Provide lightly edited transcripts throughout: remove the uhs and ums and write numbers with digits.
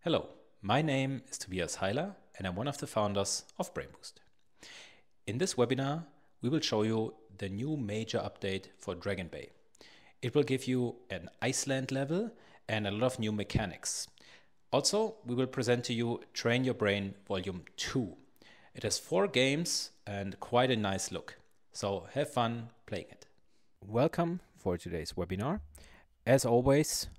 Hello, my name is Tobias Heiler and I'm one of the founders of brainboost. In this webinar, we will show you the new major update for Dragon Bay. It will give you an Iceland level and a lot of new mechanics. Also, we will present to you Train Your Brain Volume 2. It has 4 games and quite a nice look. So have fun playing it. Welcome for today's webinar. As always,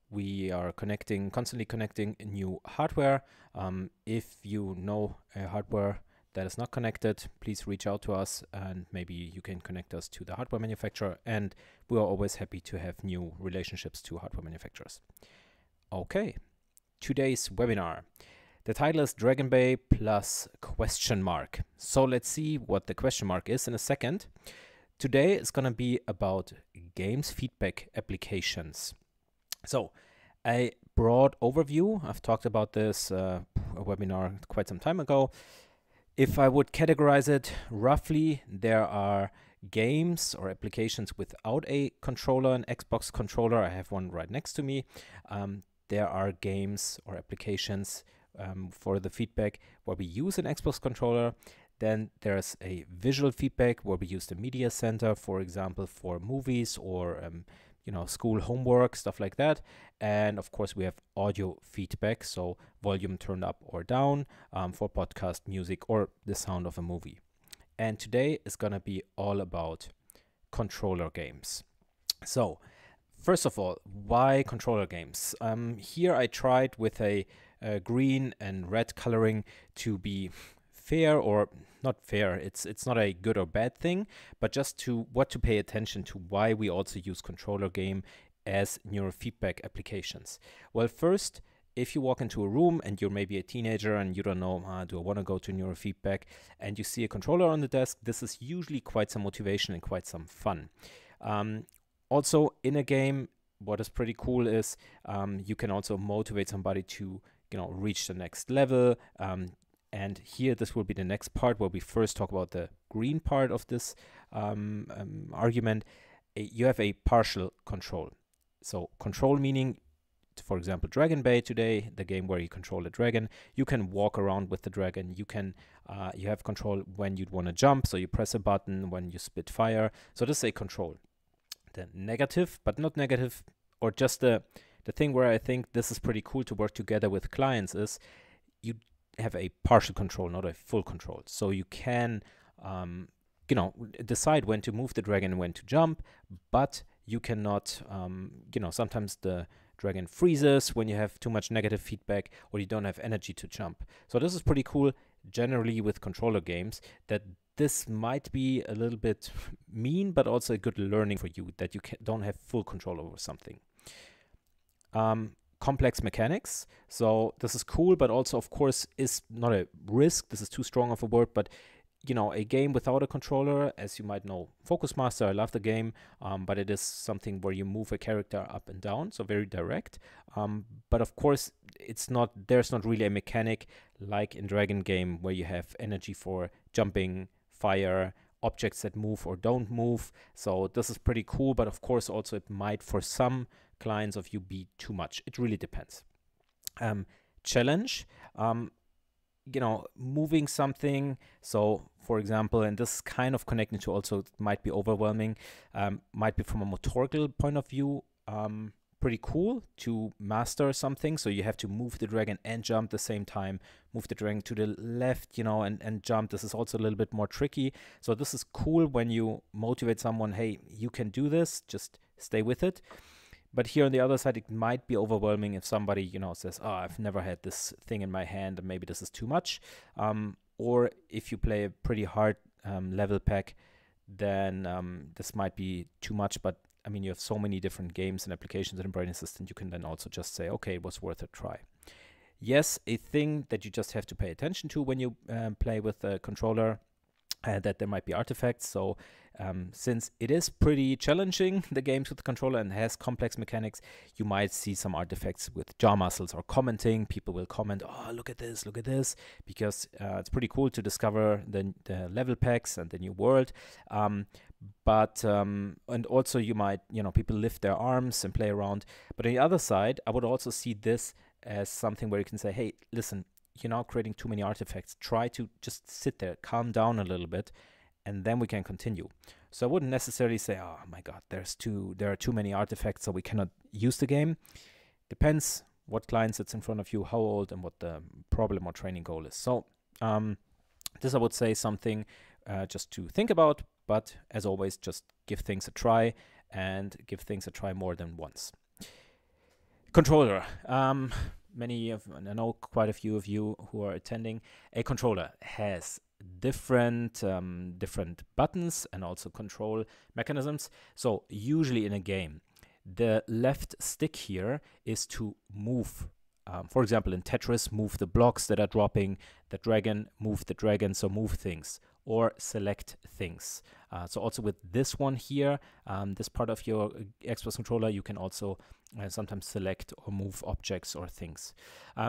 we are constantly connecting new hardware. If you know a hardware that is not connected, please reach out to us and maybe you can connect us to the hardware manufacturer, and we are always happy to have new relationships to hardware manufacturers. Okay, today's webinar. The title is Dragon Bay plus question mark. So let's see what the question mark is in a second. Today is going to be about games feedback applications. So a broad overview. I've talked about this a webinar quite some time ago. If I would categorize it roughly, there are games or applications without a controller, an Xbox controller. I have one right next to me. There are games or applications for the feedback where we use an Xbox controller. Then there's a visual feedback where we use the media center, for example, for movies or school homework, stuff like that. And of course we have audio feedback, so volume turned up or down for podcast, music, or the sound of a movie. And today is gonna be all about controller games. So first of all, why controller games? Here I tried with a green and red coloring to be fair, or not fair, it's not a good or bad thing, but just to pay attention to why we also use controller game as neurofeedback applications. Well, first, if you walk into a room and you're maybe a teenager and you don't know, do I want to go to neurofeedback, and you see a controller on the desk, this is usually quite some motivation and quite some fun. Also in a game, what is pretty cool is you can also motivate somebody to reach the next level. And here, this will be the next part where we first talk about the green part of this argument. You have a partial control. So control meaning, for example, Dragon Bay today, the game where you control a dragon. You can walk around with the dragon. You can you have control when you'd want to jump. So you press a button when you spit fire. So this is a control. The negative, but not negative, or just the thing where I think this is pretty cool to work together with clients is you have a partial control, not a full control. So you can, decide when to move the dragon and when to jump, but you cannot, sometimes the dragon freezes when you have too much negative feedback or you don't have energy to jump. So this is pretty cool generally with controller games, that this might be a little bit mean, but also a good learning for you that you don't have full control over something. Complex mechanics. So this is cool, but also, of course, is not a risk. This is too strong of a word, but a game without a controller, as you might know, Focus Master, I love the game, but it is something where you move a character up and down, so very direct. But of course, there's not really a mechanic like in Dragon Game where you have energy for jumping, fire, objects that move or don't move. So this is pretty cool, but of course also it might for some clients of you be too much. It really depends. Challenge, moving something. So for example, and this is kind of connected to also might be overwhelming, might be from a motorical point of view, pretty cool to master something. So you have to move the dragon and jump at the same time, move the dragon to the left, and jump. This is also a little bit more tricky. So this is cool when you motivate someone, hey, you can do this, just stay with it. But here on the other side, it might be overwhelming if somebody, says, oh, I've never had this thing in my hand and maybe this is too much. Or if you play a pretty hard level pack, then this might be too much. But I mean, you have so many different games and applications in a brain assistant, you can then also just say, okay, it was worth a try. Yes, a thing that you just have to pay attention to when you play with a controller, that there might be artifacts. So since it is pretty challenging, the games with the controller, and has complex mechanics, you might see some artifacts with jaw muscles or commenting. People will comment, oh, look at this, because it's pretty cool to discover the level packs and the new world. And also you might, people lift their arms and play around. But on the other side, I would also see this as something where you can say, hey, listen, you're now creating too many artifacts. Try to just sit there, calm down a little bit, and then we can continue. So I wouldn't necessarily say, oh my God, there are too many artifacts, so we cannot use the game. Depends what client sits in front of you, how old, and what the problem or training goal is. So this, I would say, something just to think about, but as always, just give things a try, and give things a try more than once. Controller. I know quite a few of you who are attending. A controller has different buttons and also control mechanisms. So usually in a game, the left stick here is to move. For example, in Tetris, move the blocks that are dropping, the dragon, move the dragon, so move things, or select things. So also with this one here, this part of your Xbox controller, you can also sometimes select or move objects or things.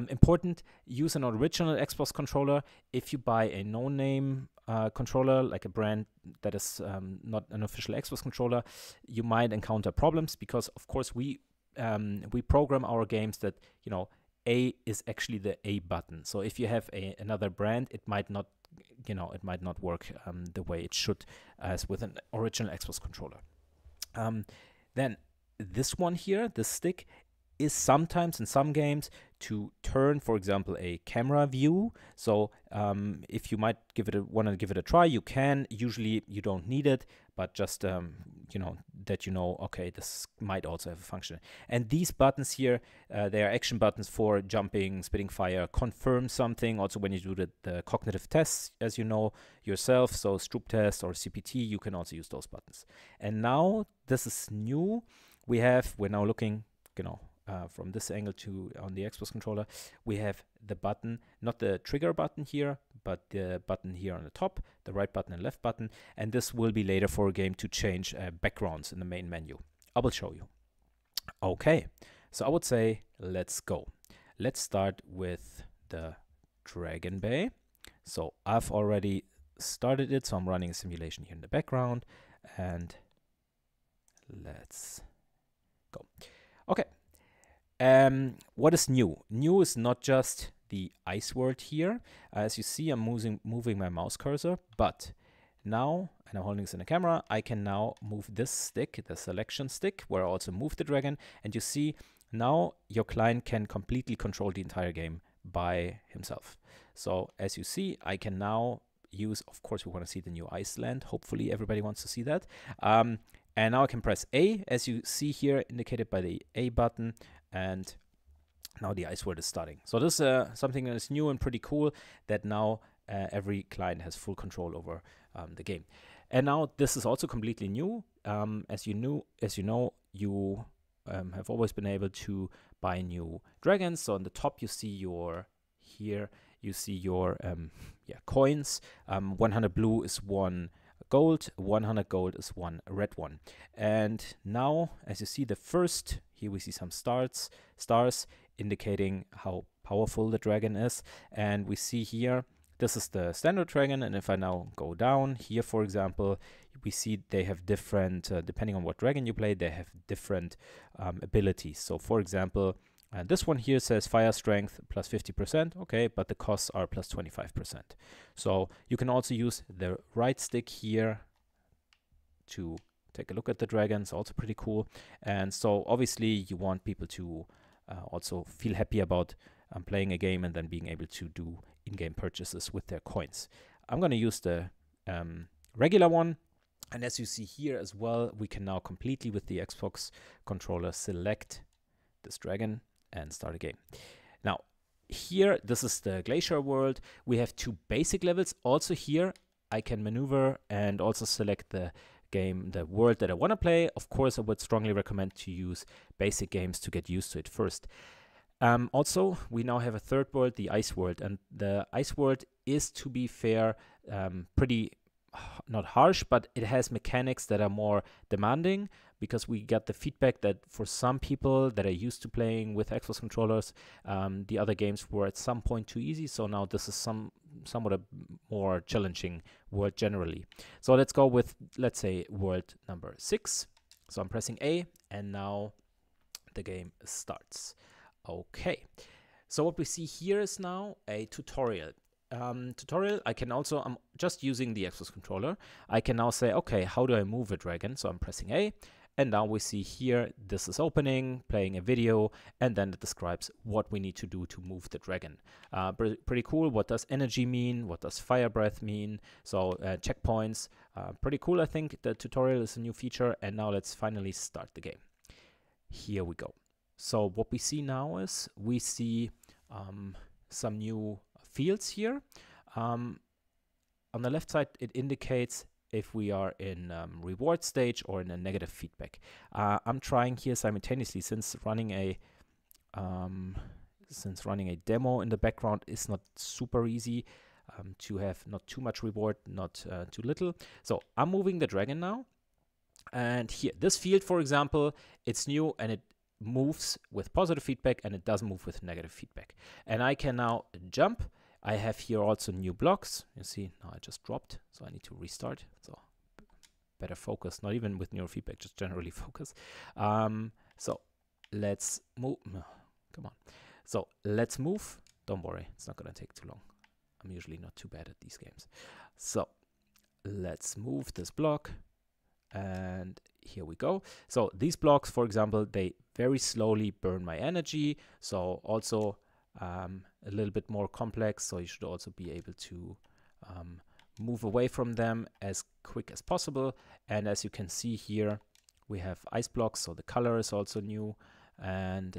Important, use an original Xbox controller. If you buy a no-name controller, like a brand that is not an official Xbox controller, you might encounter problems because, of course, we program our games that, you know, A is actually the A button. So if you have another brand, it might not, you know, it might not work the way it should as with an original Xbox controller. Then this one here, this stick, is sometimes in some games to turn, for example, a camera view. So if you might want to give it a try, you can. Usually you don't need it, but just you know, that you know, okay, this might also have a function. And these buttons here, they are action buttons for jumping, spitting fire, confirm something. Also when you do the cognitive tests, as you know yourself, so Stroop test or CPT, you can also use those buttons. And now this is new. We're now looking, you know, from this angle to on the Xbox controller, we have the button, not the trigger button here, but the button here on the top, the right button and left button, and this will be later for a game to change backgrounds in the main menu. I will show you. Okay, so I would say let's go. Let's start with the Dragon Bay. So I've already started it, so I'm running a simulation here in the background, and let's go. Okay. What is new? New is not just the ice world here. As you see, I'm moving my mouse cursor, but now, and I'm holding this in the camera, I can now move this stick, the selection stick, where I also move the dragon, and you see now your client can completely control the entire game by himself. So as you see, I can now use, of course, we want to see the new Iceland. Hopefully everybody wants to see that. And now I can press A, as you see here, indicated by the A button, and now the ice world is starting. So this is something that is new and pretty cool, that now every client has full control over the game. And now this is also completely new. As you know, you have always been able to buy new dragons. So on the top you see your coins. 100 blue is 1 gold, 100 gold is 1 red one. And now, as you see, the first, here we see some stars indicating how powerful the dragon is. And we see here, this is the standard dragon. And if I now go down here, for example, we see they have different, depending on what dragon you play, they have different abilities. So for example, this one here says fire strength plus 50%, okay, but the costs are plus 25%. So you can also use the right stick here to take a look at the dragons, also pretty cool. And so obviously you want people to also feel happy about playing a game and then being able to do in-game purchases with their coins. I'm going to use the regular one. And as you see here as well, we can now completely with the Xbox controller select this dragon and start a game. Now here, this is the glacier world. We have 2 basic levels. Also here I can maneuver and also select the game, the world that I want to play. Of course, I would strongly recommend to use basic games to get used to it first. Also, we now have a third world, the ice world, and the ice world is, to be fair, pretty not harsh, but it has mechanics that are more demanding, because we got the feedback that for some people that are used to playing with Xbox controllers, the other games were at some point too easy. So now this is somewhat a more challenging world generally. So let's go with, let's say, world number 6. So I'm pressing A, and now the game starts. Okay. So what we see here is now a tutorial. I can also, I'm just using the Xbox controller. I can now say, okay, how do I move a dragon? So I'm pressing A, and now we see here, this is opening, playing a video, and then it describes what we need to do to move the dragon. Pretty cool. What does energy mean? What does fire breath mean? So checkpoints, pretty cool. I think the tutorial is a new feature, and now let's finally start the game. Here we go. So what we see now is we see some new fields here. On the left side, it indicates if we are in reward stage or in a negative feedback. I'm trying here simultaneously, since running a demo in the background is not super easy to have not too much reward, not too little. So I'm moving the dragon now, and here this field, for example, it's new and it moves with positive feedback and it doesn't move with negative feedback. And I can now jump. I have here also new blocks. You see, now I just dropped, so I need to restart. So better focus, not even with neurofeedback, just generally focus. So let's move. Come on. So let's move. Don't worry, it's not going to take too long. I'm usually not too bad at these games. So let's move this block. And here we go. So these blocks, for example, they very slowly burn my energy. So also a little bit more complex. So you should also be able to move away from them as quick as possible. And as you can see here, we have ice blocks. So the color is also new. And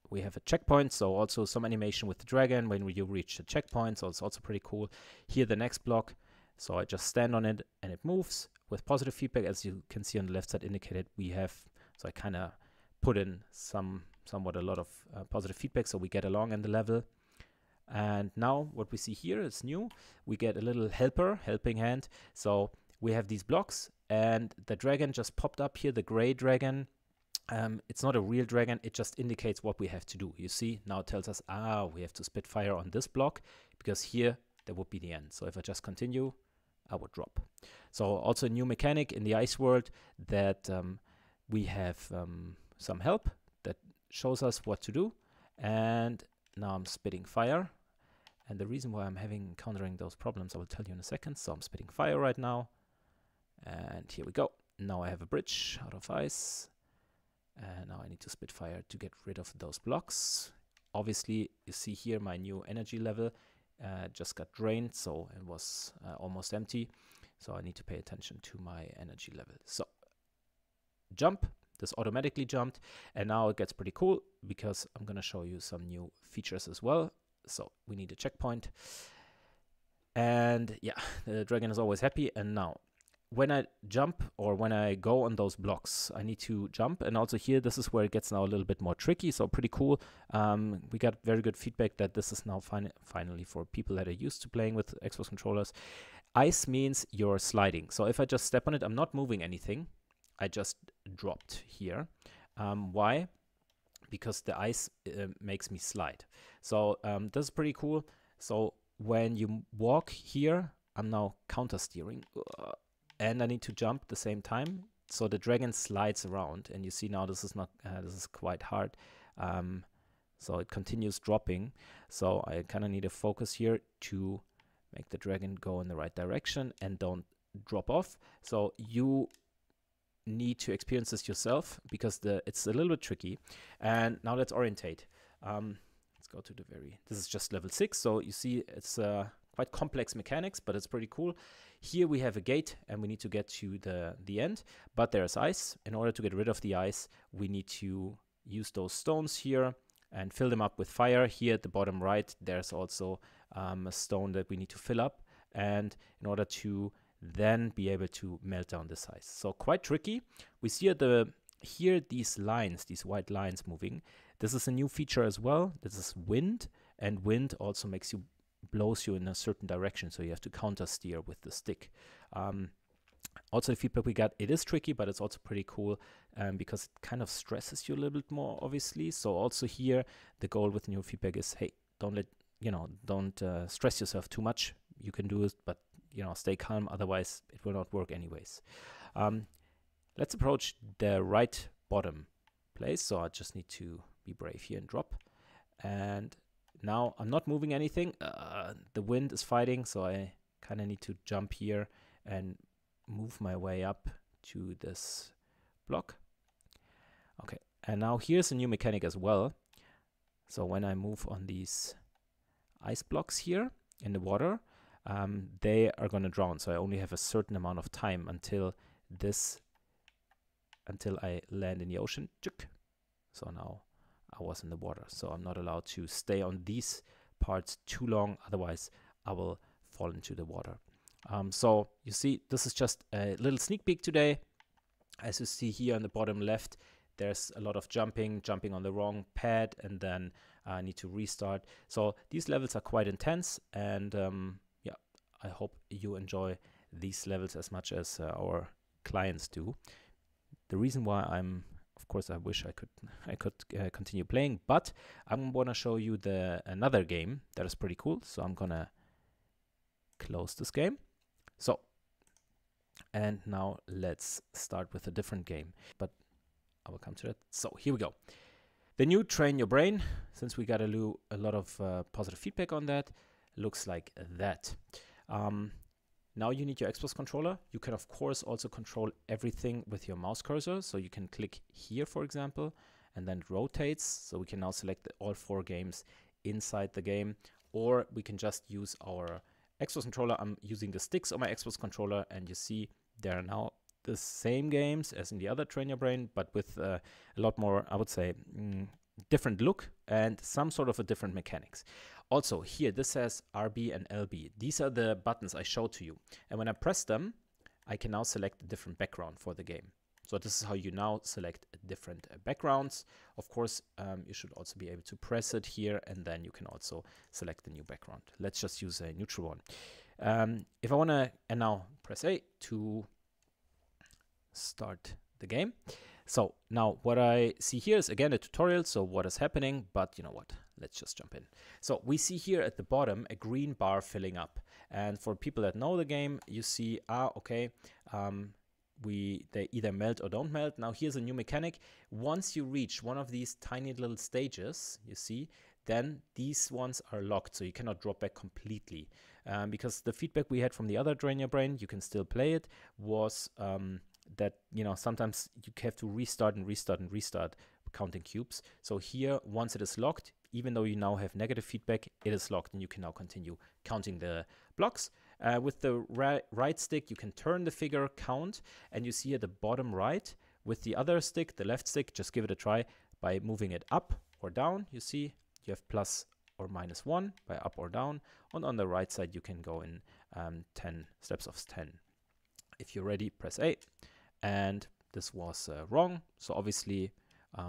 we have a checkpoint. So also some animation with the dragon when you reach the checkpoint. So it's also pretty cool. Here, the next block. So I just stand on it and it moves with positive feedback. As you can see on the left side indicated, we have, so I kind of put in somewhat a lot of positive feedback, so we get along in the level. And now what we see here is new. We get a little helping hand. So we have these blocks, and the dragon just popped up here, the gray dragon. It's not a real dragon, it just indicates what we have to do. You see, now it tells us, we have to spit fire on this block, because here there would be the end. So if I just continue, I would drop. So also a new mechanic in the ice world, that we have some help that shows us what to do. And now I'm spitting fire. And the reason why I'm encountering those problems, I will tell you in a second. So I'm spitting fire right now. And here we go. Now I have a bridge out of ice. And now I need to spit fire to get rid of those blocks. Obviously, you see here my new energy level just got drained, so it was almost empty. So I need to pay attention to my energy level. So jump, this automatically jumped, and now it gets pretty cool because I'm going to show you some new features as well. So we need a checkpoint, and yeah, the dragon is always happy. And now when I jump, or when I go on those blocks, I need to jump. And also here, this is where it gets now a little bit more tricky. So pretty cool. We got very good feedback that this is now finally for people that are used to playing with Xbox controllers. Ice means you're sliding. So if I just step on it, I'm not moving anything. I just dropped here. Why? Because the ice makes me slide. So this is pretty cool. So when you walk here, I'm now counter steering. And I need to jump at the same time, so the dragon slides around. And you see now this is not this is quite hard. So it continues dropping. So I kind of need to focus here to make the dragon go in the right direction and don't drop off. So you need to experience this yourself, because it's a little bit tricky. And now let's orientate. Let's go to the this is just level 6. So you see it's quite complex mechanics, but it's pretty cool. Here we have a gate, and we need to get to the end, but there's ice. In order to get rid of the ice, we need to use those stones here and fill them up with fire. Here at the bottom right, there's also a stone that we need to fill up, and in order to then be able to melt down this ice. So quite tricky. We see here these lines, these white lines moving. This is a new feature as well. This is wind, and wind also blows you in a certain direction, so you have to counter steer with the stick. Also, the feedback we got, it is tricky, but it's also pretty cool because it kind of stresses you a little bit more, obviously. So also here, the goal with neurofeedback is, hey, don't stress yourself too much. You can do it, but stay calm. Otherwise, it will not work anyways. Let's approach the right bottom place. So I just need to be brave here and drop. And now I'm not moving anything. The wind is fighting, so I kind of need to jump here and move my way up to this block. Okay, and now here's a new mechanic as well. So when I move on these ice blocks here in the water, they are going to drown. So I only have a certain amount of time until I land in the ocean. So now I was in the water. So I'm not allowed to stay on these parts too long. Otherwise, I will fall into the water. So you see, this is just a little sneak peek today. As you see here on the bottom left, there's a lot of jumping on the wrong pad, and then I need to restart. So these levels are quite intense, and yeah, I hope you enjoy these levels as much as our clients do. The reason why of course, I wish I could continue playing, but I'm gonna show you another game that is pretty cool. So I'm gonna close this game. So, and now let's start with a different game, but I will come to that. So here we go. The new Train Your Brain, since we got a lot of positive feedback on that, looks like that. Now you need your Xbox controller. You can, of course, also control everything with your mouse cursor. So you can click here, for example, and then it rotates. So we can now select all 4 games inside the game, or we can just use our Xbox controller. I'm using the sticks on my Xbox controller, and you see there are now the same games as in the other Train Your Brain, but with a lot more, I would say, different look and some sort of a different mechanics. Also here, this says RB and LB. These are the buttons I showed to you. And when I press them, I can now select a different background for the game. So this is how you now select different backgrounds. Of course, you should also be able to press it here, and then you can also select the new background. Let's just use a neutral one. If I want to, and now press A to start the game. So now what I see here is again a tutorial, so what is happening, but you know what, let's just jump in. So we see here at the bottom a green bar filling up, and for people that know the game, you see, okay, they either melt or don't melt. Now here's a new mechanic. Once you reach one of these tiny little stages, you see, then these ones are locked, so you cannot drop back completely. Because the feedback we had from the other Train Your Brain, you can still play it, was that, you know, sometimes you have to restart and restart and restart counting cubes. So here, once it is locked, even though you now have negative feedback, it is locked, and you can now continue counting the blocks. With the right stick, you can turn the figure count, and you see at the bottom right, with the other stick, the left stick, just give it a try by moving it up or down. You see you have plus or minus 1 by up or down, and on the right side you can go in 10 steps of 10. If you're ready, press A. And this was wrong, so obviously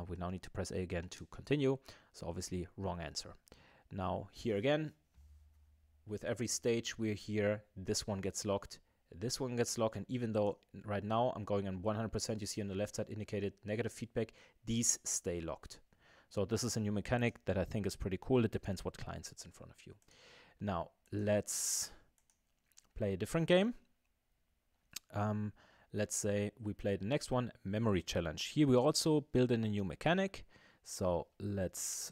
we now need to press A again to continue. So obviously wrong answer. Now here again, with every stage we're here, this one gets locked, this one gets locked, and even though right now I'm going on 100%, you see on the left side indicated negative feedback, these stay locked. So this is a new mechanic that I think is pretty cool. It depends what client sits in front of you. Now let's play a different game. Let's say we play the next one, memory challenge. Here we also build in a new mechanic. So let's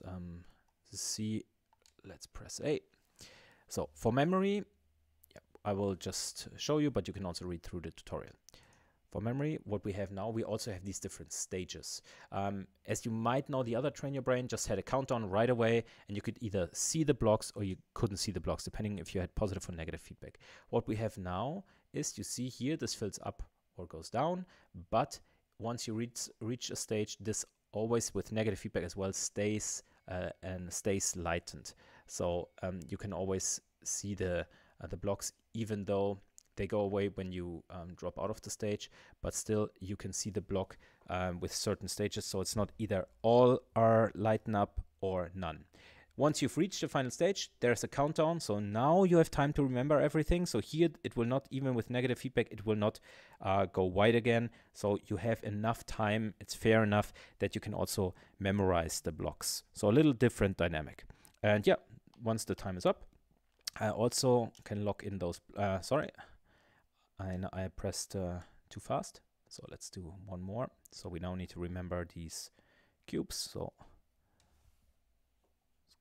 see, let's press A. So for memory, I will just show you, but you can also read through the tutorial. For memory, what we have now, we also have these different stages. As you might know, the other Train Your Brain just had a countdown right away, and you could either see the blocks or you couldn't see the blocks, depending if you had positive or negative feedback. What we have now is, you see here, this fills up or goes down, but once you reach a stage, this always with negative feedback as well stays and stays lightened. So you can always see the blocks, even though they go away when you drop out of the stage, but still you can see the block with certain stages. So it's not either all are lighten up or none. Once you've reached the final stage, there's a countdown. So now you have time to remember everything. So here it will not, even with negative feedback, it will not go white again. So you have enough time. It's fair enough that you can also memorize the blocks. So a little different dynamic. And yeah, once the time is up, I also can lock in those. Sorry, I pressed too fast. So let's do one more. So we now need to remember these cubes. So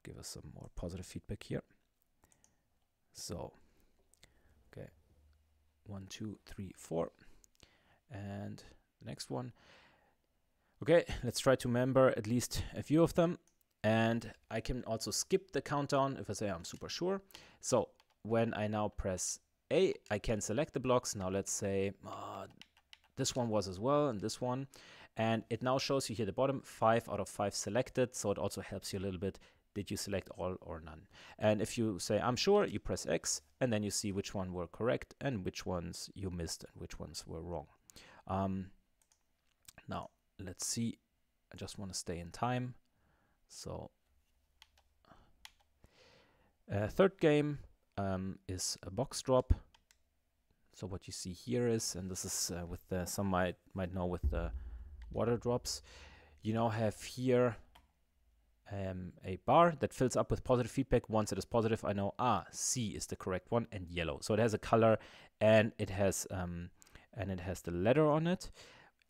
give us some more positive feedback here. So, okay, 1, 2, 3, 4, and the next one. Okay, let's try to remember at least a few of them. And I can also skip the countdown if I say I'm super sure. So when I now press A, I can select the blocks. Now let's say this one was as well, and this one. And it now shows you here at the bottom, 5 out of 5 selected. So it also helps you a little bit. Did you select all or none? And if you say I'm sure, you press X, and then you see which one were correct and which ones you missed and which ones were wrong. Now let's see. I just want to stay in time. So third game is a box drop. So what you see here is, and this is with the, some might know with the water drops, you now have here a bar that fills up with positive feedback. Once it is positive, I know C is the correct one, and yellow. So it has a color, and it has the letter on it.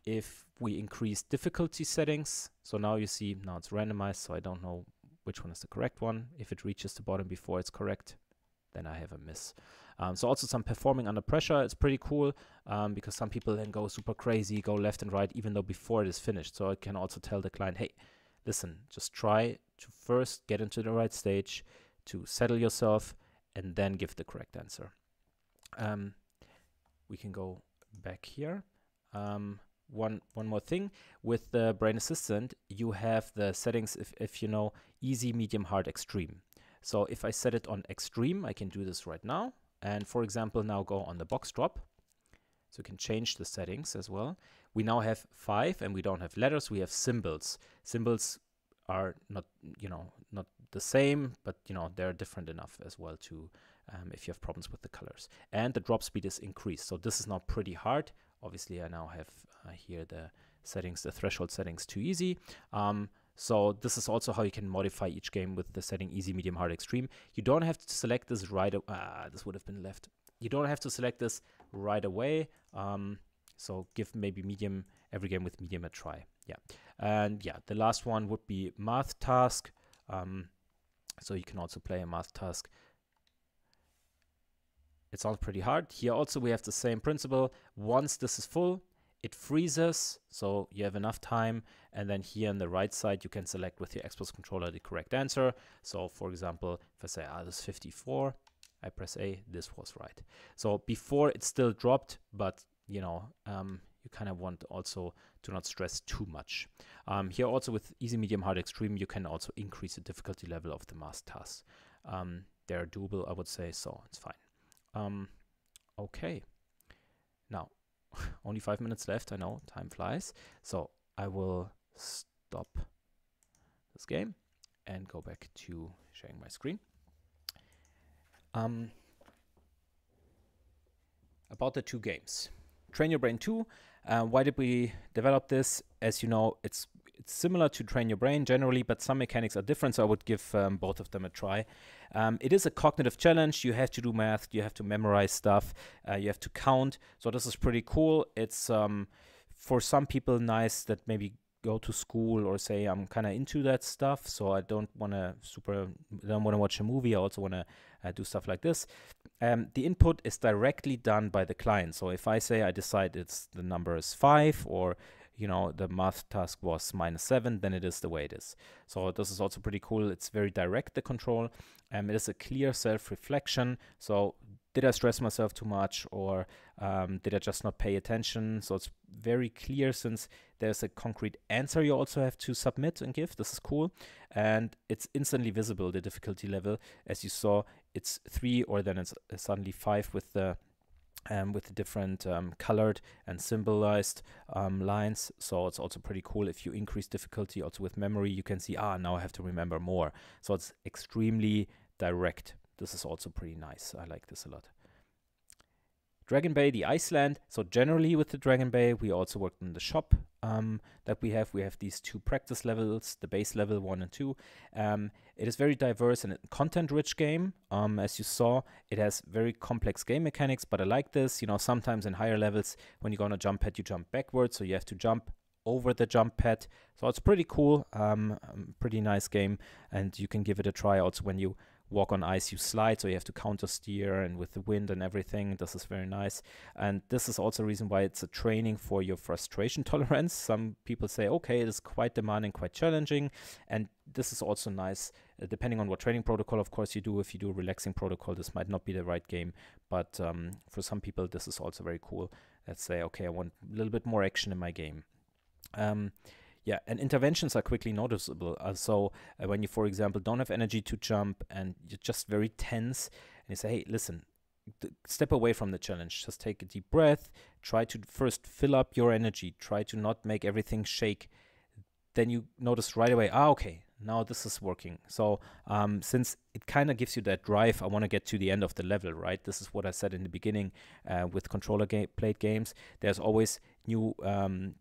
If we increase difficulty settings, so now you see, now it's randomized, so I don't know which one is the correct one. If it reaches the bottom before it's correct, then I have a miss. So also some performing under pressure. It's pretty cool because some people then go super crazy, go left and right, even though before it is finished. So I can also tell the client, hey, listen, just try to first get into the right stage, to settle yourself, and then give the correct answer. We can go back here. One more thing, with the Brain Assistant, you have the settings if you know easy, medium, hard, extreme. So if I set it on extreme, I can do this right now. And for example, now go on the box drop. So you can change the settings as well. We now have 5, and we don't have letters, we have symbols. Symbols are not, not the same, but they're different enough as well to if you have problems with the colors. And the drop speed is increased. So this is now pretty hard. Obviously, I now have here the settings, the threshold settings too easy. So this is also how you can modify each game with the setting easy, medium, hard, extreme. You don't have to select this right away. This would have been left. You don't have to select this right away. So give maybe medium, every game with medium a try. Yeah. And yeah, the last one would be math task. So you can also play a math task. It sounds pretty hard. Here also we have the same principle. Once this is full, it freezes, so you have enough time, and then here on the right side you can select with your Xbox controller the correct answer. So for example, if I say this is 54, I press A, this was right. So before it still dropped, but you kind of want also to not stress too much. Here also with easy, medium, hard, extreme, you can also increase the difficulty level of the math tasks. They're doable, I would say, so it's fine. Okay, now only 5 minutes left. I know time flies, so I will stop this game and go back to sharing my screen. About the two games, Train Your Brain 2. Why did we develop this? As you know, it's similar to Train Your Brain generally, but some mechanics are different, so I would give both of them a try. It is a cognitive challenge. You have to do math, you have to memorize stuff, you have to count, so this is pretty cool. It's for some people nice that maybe go to school or say I'm kind of into that stuff, so I don't want to watch a movie, I also want to do stuff like this. The input is directly done by the client, so if I say I decide the number is 5, or the math task was -7, then it is the way it is. So this is also pretty cool. It's very direct, the control. It is a clear self-reflection. So did I stress myself too much, or did I just not pay attention? So it's very clear, since there's a concrete answer you also have to submit and give. This is cool. And it's instantly visible, the difficulty level. As you saw, it's 3, or then it's suddenly 5 with the different colored and symbolized lines. So it's also pretty cool. If you increase difficulty also with memory, you can see, now I have to remember more. So it's extremely direct. This is also pretty nice. I like this a lot. Dragon Bay, the Iceland. So generally with the Dragon Bay, we also worked in the shop that we have. We have these 2 practice levels, the base level 1 and 2. It is very diverse and a content-rich game. As you saw, it has very complex game mechanics, but I like this. Sometimes in higher levels, when you're going to jump pad, you jump backwards, so you have to jump over the jump pad. So it's pretty cool, pretty nice game, and you can give it a try. Also, when you walk on ice, you slide, so you have to counter steer, and with the wind and everything, this is very nice. And this is also a reason why it's a training for your frustration tolerance. Some people say, okay, it is quite demanding, quite challenging, and this is also nice, depending on what training protocol, of course, you do. If you do a relaxing protocol, this might not be the right game, but for some people, this is also very cool. Let's say, okay, I want a little bit more action in my game. Yeah, and interventions are quickly noticeable. So when you, for example, don't have energy to jump and you're just very tense, and you say, hey, listen, step away from the challenge. Just take a deep breath. Try to first fill up your energy. Try to not make everything shake. Then you notice right away, okay, now this is working. So since it kind of gives you that drive, I want to get to the end of the level, right? This is what I said in the beginning with controller played games. There's always new,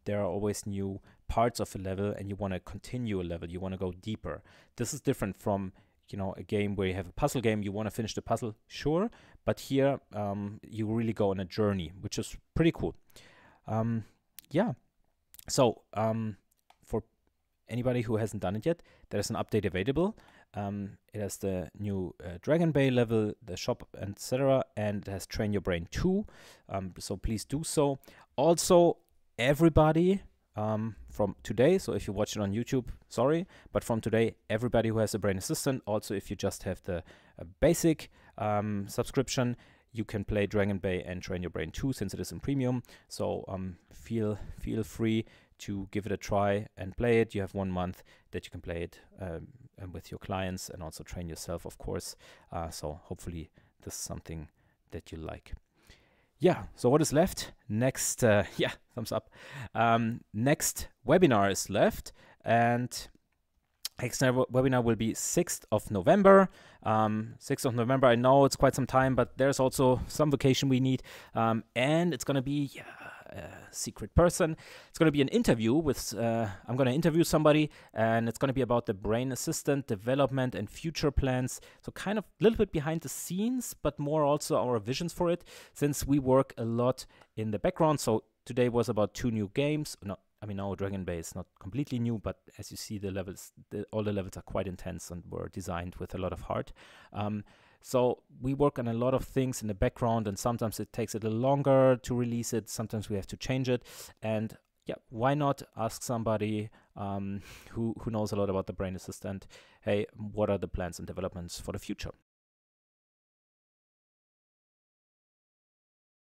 there are always new parts of a level, and you want to continue a level. You want to go deeper. This is different from, you know, a game where you have a puzzle game. You want to finish the puzzle, sure, but here you really go on a journey, which is pretty cool. Yeah. So for anybody who hasn't done it yet, there's an update available. It has the new Dragon Bay level, the shop, etc., and it has Train Your Brain 2. So please do so. Also, everybody from today, so if you watch it on YouTube, sorry, but from today, everybody who has a Brain Assistant, also if you just have the basic subscription, you can play Dragon Bay and Train Your Brain 2 since it is in premium. So feel free to give it a try and play it. You have 1 month that you can play it with your clients and also train yourself, of course. So hopefully this is something that you like. Yeah, so what is left? Next, yeah, thumbs up. Next webinar is left, and next webinar will be 6th of November. 6th of November, I know it's quite some time, but there's also some vacation we need. And it's going to be a secret person. It's going to be an interview with, I'm going to interview somebody, and it's going to be about the Brain Assistant development and future plans. So kind of a little bit behind the scenes, but more also our visions for it, since we work a lot in the background. So today was about 2 new games. No, I mean, no, Dragon Bay is not completely new, but as you see, the levels, all the levels are quite intense and were designed with a lot of heart. So we work on a lot of things in the background, and sometimes it takes a little longer to release it. Sometimes we have to change it. And yeah, why not ask somebody who knows a lot about the Brain Assistant, hey, what are the plans and developments for the future?